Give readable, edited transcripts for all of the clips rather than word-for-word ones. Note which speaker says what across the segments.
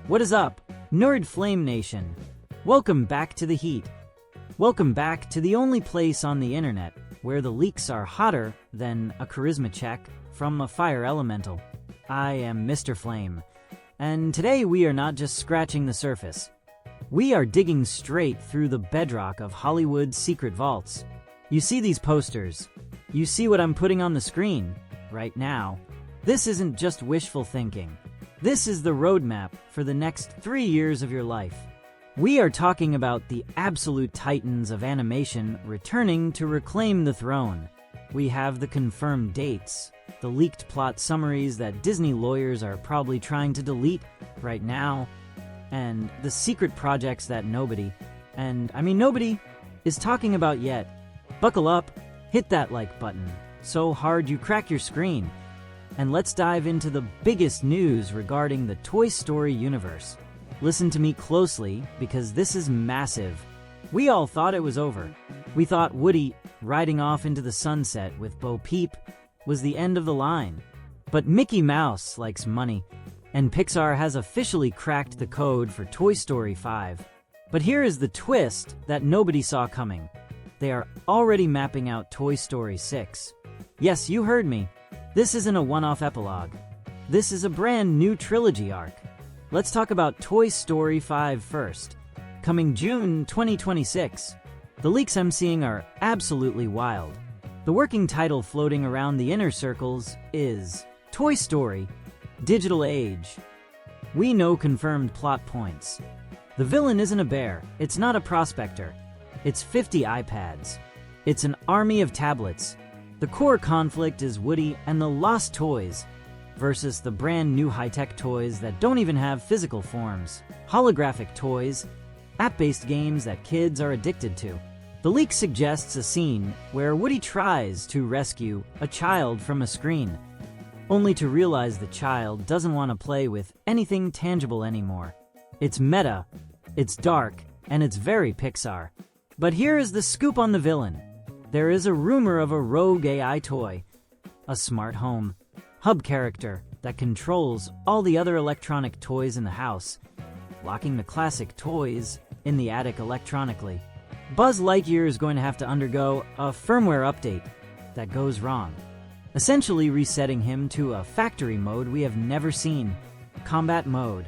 Speaker 1: What is up, Nerd Flame Nation? Welcome back to the heat. Welcome back to the only place on the internet where the leaks are hotter than a charisma check from a fire elemental. I am Mr. Flame, and today we are not just scratching the surface. We are digging straight through the bedrock of Hollywood's secret vaults. You see these posters. You see what I'm putting on the screen right now. This isn't just wishful thinking. This is the roadmap for the next 3 years of your life. We are talking about the absolute titans of animation returning to reclaim the throne. We have the confirmed dates, the leaked plot summaries that Disney lawyers are probably trying to delete right now, and the secret projects that nobody is talking about yet. Buckle up, hit that like button so hard you crack your screen, and let's dive into the biggest news regarding the Toy Story universe. Listen to me closely because this is massive. We all thought it was over. We thought Woody riding off into the sunset with Bo Peep was the end of the line. But Mickey Mouse likes money, and Pixar has officially cracked the code for Toy Story 5. But here is the twist that nobody saw coming. They are already mapping out Toy Story 6. Yes, you heard me. This isn't a one-off epilogue. This is a brand new trilogy arc. Let's talk about Toy Story 5 first. Coming June 2026. The leaks I'm seeing are absolutely wild. The working title floating around the inner circles is Toy Story: Digital Age. We know confirmed plot points. The villain isn't a bear, it's not a prospector. It's 50 iPads. It's an army of tablets. The core conflict is Woody and the lost toys versus the brand new high-tech toys that don't even have physical forms. Holographic toys, app-based games that kids are addicted to. The leak suggests a scene where Woody tries to rescue a child from a screen, only to realize the child doesn't want to play with anything tangible anymore. It's meta, it's dark, and it's very Pixar. But here is the scoop on the villain. There is a rumor of a rogue AI toy, a smart home hub character that controls all the other electronic toys in the house, locking the classic toys in the attic electronically. Buzz Lightyear is going to have to undergo a firmware update that goes wrong, essentially resetting him to a factory mode we have never seen, combat mode.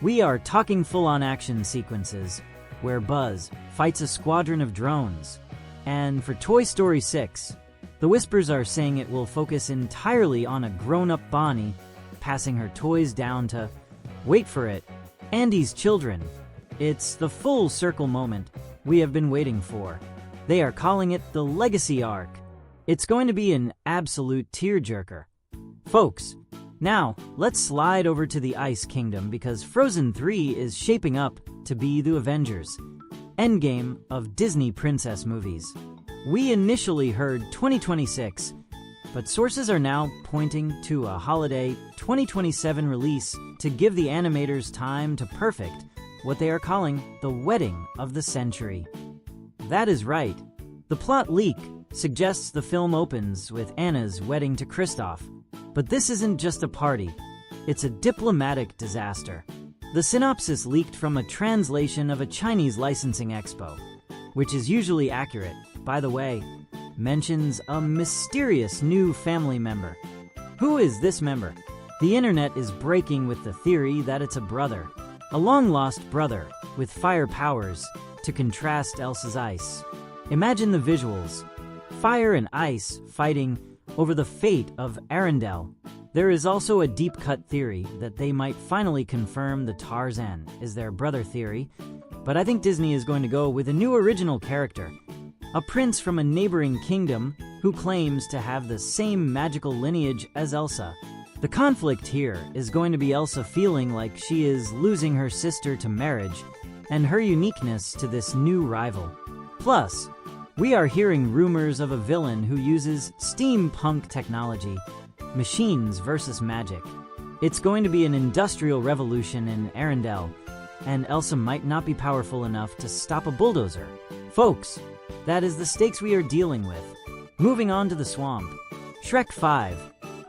Speaker 1: We are talking full-on action sequences where Buzz fights a squadron of drones. And for Toy Story 6, the whispers are saying it will focus entirely on a grown-up Bonnie passing her toys down to, wait for it, Andy's children. It's the full circle moment we have been waiting for. They are calling it the Legacy Arc. It's going to be an absolute tearjerker. Folks, now let's slide over to the Ice Kingdom because Frozen 3 is shaping up to be the Avengers Endgame of Disney princess movies. We initially heard 2026, but sources are now pointing to a holiday 2027 release to give the animators time to perfect what they are calling the wedding of the century. That is right. The plot leak suggests the film opens with Anna's wedding to Kristoff. But this isn't just a party. It's a diplomatic disaster. The synopsis leaked from a translation of a Chinese licensing expo, which is usually accurate, by the way, mentions a mysterious new family member. Who is this member? The internet is breaking with the theory that it's a brother, a long-lost brother with fire powers to contrast Elsa's ice. Imagine the visuals. Fire and ice fighting over the fate of Arendelle. There is also a deep-cut theory that they might finally confirm the Tarzan is their brother theory, but I think Disney is going to go with a new original character, a prince from a neighboring kingdom who claims to have the same magical lineage as Elsa. The conflict here is going to be Elsa feeling like she is losing her sister to marriage and her uniqueness to this new rival. Plus, we are hearing rumors of a villain who uses steampunk technology, machines versus magic. It's going to be an industrial revolution in Arendelle, and Elsa might not be powerful enough to stop a bulldozer. Folks, that is the stakes we are dealing with. Moving on to the swamp. Shrek 5.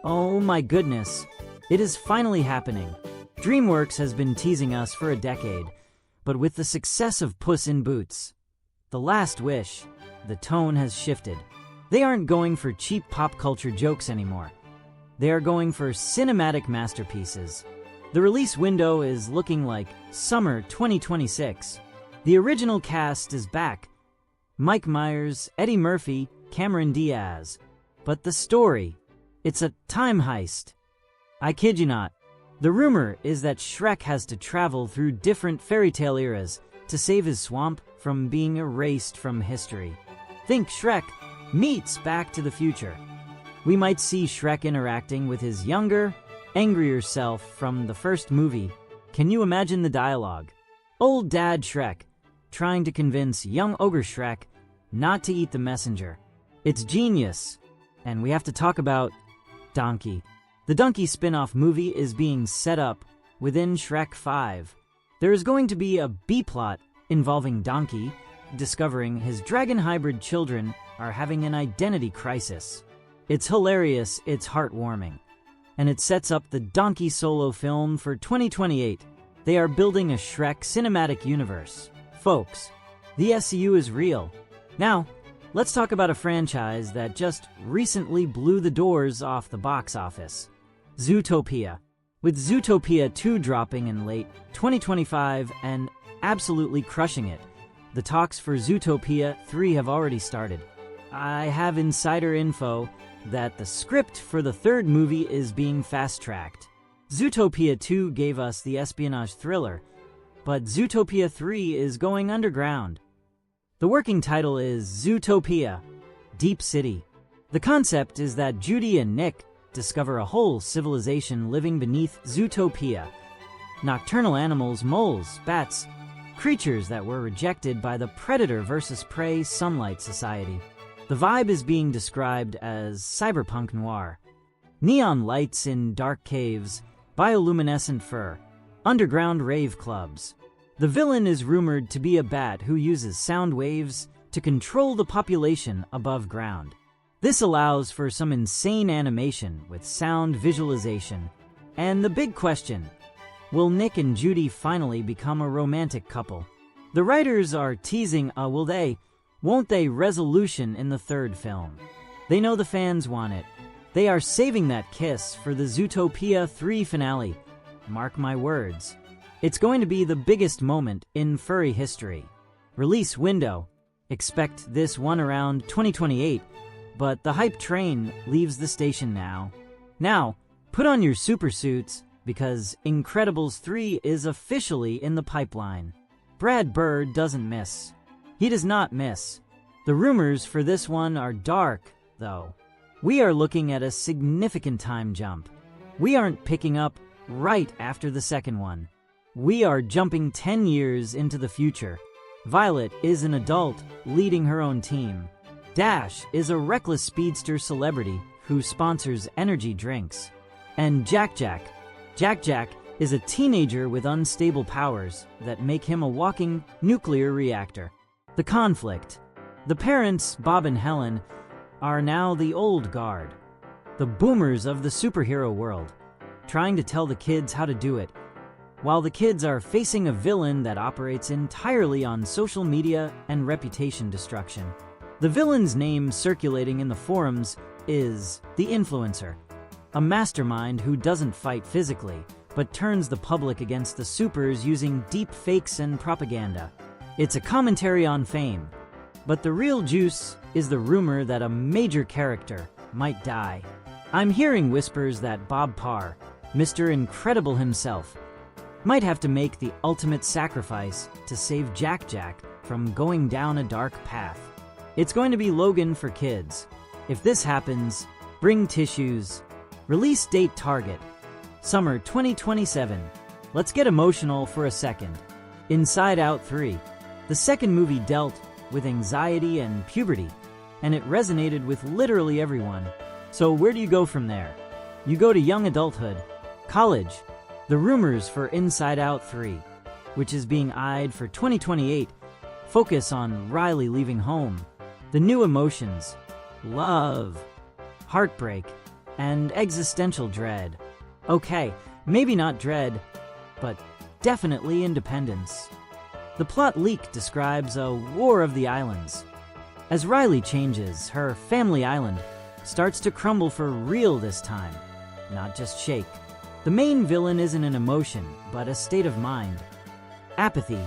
Speaker 1: Oh my goodness. It is finally happening. DreamWorks has been teasing us for a decade, but with the success of Puss in Boots, The Last Wish, the tone has shifted. They aren't going for cheap pop culture jokes anymore. They are going for cinematic masterpieces. The release window is looking like summer 2026. The original cast is back. Mike Myers, Eddie Murphy, Cameron Diaz. But the story, it's a time heist. I kid you not. The rumor is that Shrek has to travel through different fairy tale eras to save his swamp from being erased from history. Think Shrek meets Back to the Future. We might see Shrek interacting with his younger, angrier self from the first movie. Can you imagine the dialogue? Old Dad Shrek trying to convince young Ogre Shrek not to eat the messenger. It's genius. And we have to talk about Donkey. The Donkey spin-off movie is being set up within Shrek 5. There is going to be a B-plot involving Donkey discovering his dragon hybrid children are having an identity crisis. It's hilarious, it's heartwarming. And it sets up the Donkey solo film for 2028. They are building a Shrek cinematic universe. Folks, the SCU is real. Now, let's talk about a franchise that just recently blew the doors off the box office. Zootopia. With Zootopia 2 dropping in late 2025 and absolutely crushing it, the talks for Zootopia 3 have already started. I have insider info that the script for the third movie is being fast-tracked. Zootopia 2 gave us the espionage thriller, but Zootopia 3 is going underground. The working title is Zootopia, Deep City. The concept is that Judy and Nick discover a whole civilization living beneath Zootopia. Nocturnal animals, moles, bats, creatures that were rejected by the predator versus prey Sunlight Society. The vibe is being described as cyberpunk noir. Neon lights in dark caves, bioluminescent fur, underground rave clubs. The villain is rumored to be a bat who uses sound waves to control the population above ground. This allows for some insane animation with sound visualization. And the big question, will Nick and Judy finally become a romantic couple? The writers are teasing a will they, won't they resolution in the third film. They know the fans want it. They are saving that kiss for the Zootopia 3 finale. Mark my words. It's going to be the biggest moment in furry history. Release window. Expect this one around 2028, but the hype train leaves the station now. Now, put on your super suits because Incredibles 3 is officially in the pipeline. Brad Bird doesn't miss. He does not miss. The rumors for this one are dark, though. We are looking at a significant time jump. We aren't picking up right after the second one. We are jumping 10 years into the future. Violet is an adult leading her own team. Dash is a reckless speedster celebrity who sponsors energy drinks. And Jack is a teenager with unstable powers that make him a walking nuclear reactor. The conflict. The parents, Bob and Helen, are now the old guard, the boomers of the superhero world, trying to tell the kids how to do it, while the kids are facing a villain that operates entirely on social media and reputation destruction. The villain's name circulating in the forums is the Influencer, a mastermind who doesn't fight physically, but turns the public against the supers using deep fakes and propaganda. It's a commentary on fame, but the real juice is the rumor that a major character might die. I'm hearing whispers that Bob Parr, Mr. Incredible himself, might have to make the ultimate sacrifice to save Jack from going down a dark path. It's going to be Logan for kids. If this happens, bring tissues. Release date target, summer 2027. Let's get emotional for a second. Inside Out 3. The second movie dealt with anxiety and puberty, and it resonated with literally everyone. So where do you go from there? You go to young adulthood, college. The rumors for Inside Out 3, which is being eyed for 2028, focus on Riley leaving home, the new emotions, love, heartbreak, and existential dread. Okay, maybe not dread, but definitely independence. The plot leak describes a war of the islands. As Riley changes, her family island starts to crumble for real this time, not just shake. The main villain isn't an emotion, but a state of mind. Apathy,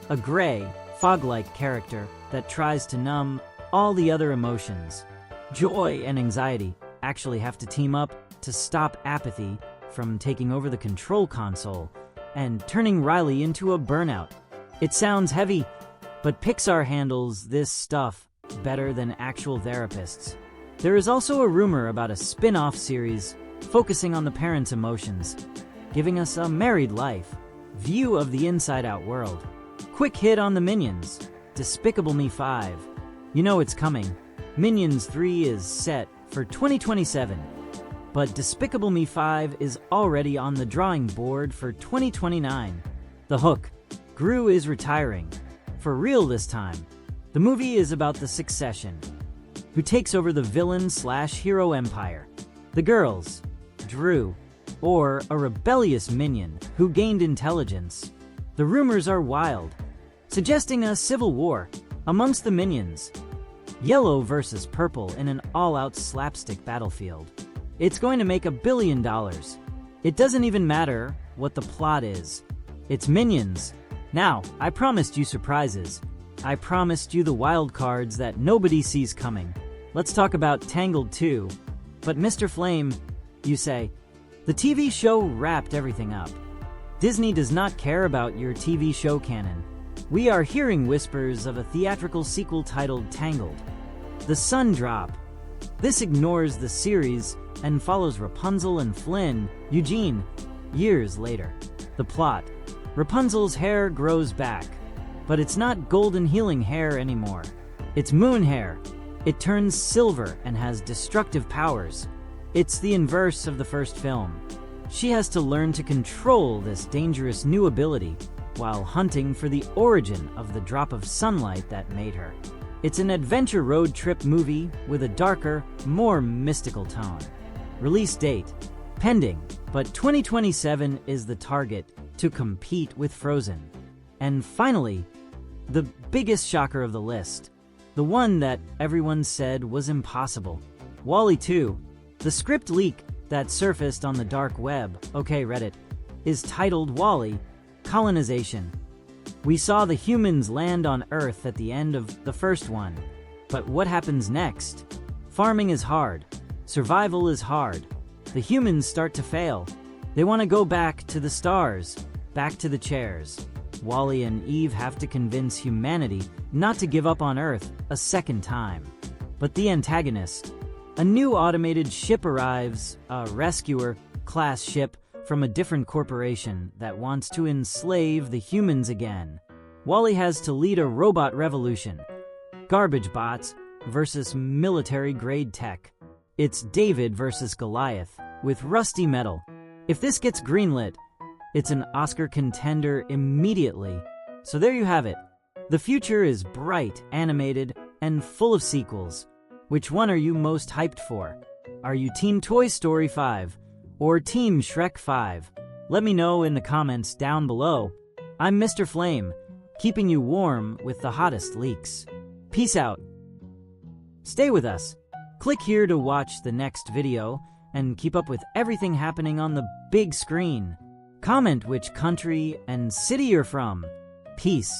Speaker 1: a gray, fog-like character that tries to numb all the other emotions. Joy and anxiety actually have to team up to stop apathy from taking over the control console and turning Riley into a burnout. It sounds heavy, but Pixar handles this stuff better than actual therapists. There is also a rumor about a spin-off series focusing on the parents' emotions, giving us a married life, view of the inside-out world. Quick hit on the Minions, Despicable Me 5. You know it's coming. Minions 3 is set for 2027, but Despicable Me 5 is already on the drawing board for 2029. The hook, Gru is retiring. For real this time. The movie is about the succession, who takes over the villain/hero empire. The girls, Drew, or a rebellious minion who gained intelligence. The rumors are wild, suggesting a civil war amongst the minions. Yellow versus purple in an all-out slapstick battlefield. It's going to make $1 billion. It doesn't even matter what the plot is. It's Minions. Now, I promised you surprises. I promised you the wild cards that nobody sees coming. Let's talk about Tangled 2. But Mr. Flame, you say, the TV show wrapped everything up. Disney does not care about your TV show canon. We are hearing whispers of a theatrical sequel titled Tangled. The Sun Drop. This ignores the series and follows Rapunzel and Flynn, Eugene, years later. The plot. Rapunzel's hair grows back, but it's not golden healing hair anymore. It's moon hair. It turns silver and has destructive powers. It's the inverse of the first film. She has to learn to control this dangerous new ability while hunting for the origin of the drop of sunlight that made her. It's an adventure road trip movie with a darker, more mystical tone. Release date, pending, but 2027 is the target to compete with Frozen. And finally, the biggest shocker of the list, the one that everyone said was impossible. WALL-E 2, the script leak that surfaced on the dark web, okay Reddit, is titled WALL-E, Colonization. We saw the humans land on Earth at the end of the first one. But what happens next? Farming is hard. Survival is hard. The humans start to fail. They want to go back to the stars, back to the chairs. Wally and Eve have to convince humanity not to give up on Earth a second time. But the antagonist, a new automated ship arrives, a rescuer-class ship from a different corporation that wants to enslave the humans again. Wally has to lead a robot revolution. Garbage bots versus military-grade tech. It's David versus Goliath, with rusty metal. If this gets greenlit, it's an Oscar contender immediately. So there you have it. The future is bright, animated, and full of sequels. Which one are you most hyped for? Are you Team Toy Story 5 or Team Shrek 5? Let me know in the comments down below. I'm Mr. Flame, keeping you warm with the hottest leaks. Peace out. Stay with us. Click here to watch the next video and keep up with everything happening on the big screen. Comment which country and city you're from. Peace.